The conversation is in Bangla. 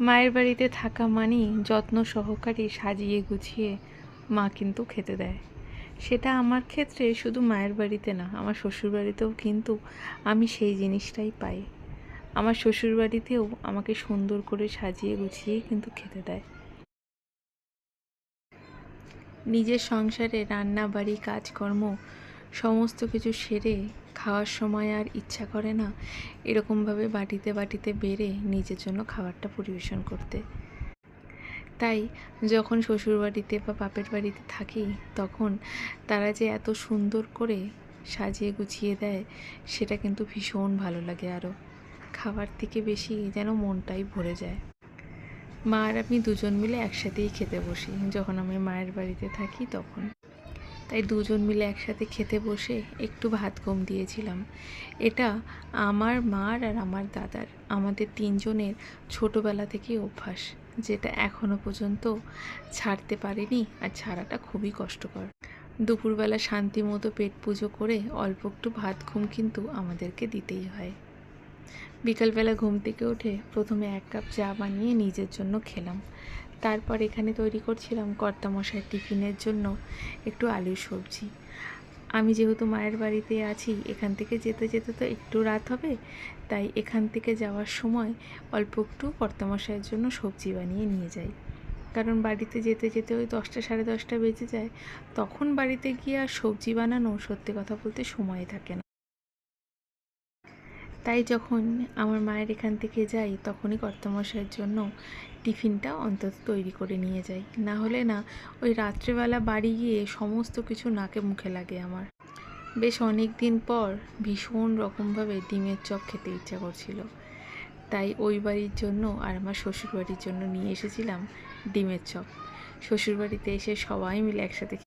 মায়ের বাড়িতে থাকা মানেই যত্ন সহকারে সাজিয়ে গুছিয়ে মা কিন্তু খেতে দেয়। সেটা আমার ক্ষেত্রে শুধু মায়ের বাড়িতে না, আমার শ্বশুরবাড়িতেও কিন্তু আমি সেই জিনিসটাই পাই। আমার শ্বশুরবাড়িতেও আমাকে সুন্দর করে সাজিয়ে গুছিয়েই কিন্তু খেতে দেয়। নিজের সংসারে রান্না বাড়ি কাজকর্ম সমস্ত কিছু সেরে খাওয়ার সময় আর ইচ্ছা করে না এরকমভাবে বাটিতে বাটিতে বেড়ে নিজের জন্য খাবারটা পরিবেশন করতে। তাই যখন শ্বশুরবাড়িতে বা বাপের বাড়িতে থাকি তখন তারা যে এত সুন্দর করে সাজিয়ে গুছিয়ে দেয় সেটা কিন্তু ভীষণ ভালো লাগে। আরও খাবার থেকে বেশি যেন মনটাই ভরে যায়। মা আর আমি দুজন মিলে একসাথেই খেতে বসি যখন আমি মায়ের বাড়িতে থাকি তখন। তাই দুজন মিলে একসাথে খেতে বসে একটু ভাত কম দিয়েছিলাম। এটা আমার মার আর আমার দাদার, আমাদের তিনজনের ছোটোবেলা থেকেই অভ্যাস, যেটা এখনও পর্যন্ত ছাড়তে পারিনি, আর ছাড়াটা খুবই কষ্টকর। দুপুরবেলা শান্তি মতো পেট পুজো করে অল্প একটু ভাত ঘুম কিন্তু আমাদেরকে দিতেই হয়। বিকালবেলা ঘুম থেকে উঠে প্রথমে 1 কাপ চা বানিয়ে নিজের জন্য খেলাম। তারপর এখানে তৈরি করছিলাম কর্তামশাইয়ের টিফিনের জন্য একটু আলুর সবজি। আমি যেহেতু মায়ের বাড়িতে আছি, এখান থেকে যেতে যেতে তো একটু রাত হবে, তাই এখান থেকে যাওয়ার সময় অল্প একটু কর্তামশাইয়ের জন্য সবজি বানিয়ে নিয়ে যাই। কারণ বাড়িতে যেতে যেতে ওই 10টা সাড়ে 10টা বেজে যায়, তখন বাড়িতে গিয়ে আর সবজি বানানো সত্যি কথা বলতে সময় থাকে না। তাই যখন আমার মায়ের এখান থেকে যাই তখনই কর্তামশাইয়ের জন্য টিফিনটা অন্তত তৈরি করে নিয়ে যাই। না হলে না ওই রাত্রেবেলা বাড়ি গিয়ে সমস্ত কিছু নাকে মুখে লাগে আমার। বেশ অনেক দিন পর ভীষণ রকমভাবে ডিমের চপ খেতে ইচ্ছা করছিল, তাই ওই বাড়ির জন্য আর আমার শ্বশুরবাড়ির জন্য নিয়ে এসেছিলাম ডিমের চপ। শ্বশুরবাড়িতে এসে সবাই মিলে একসাথে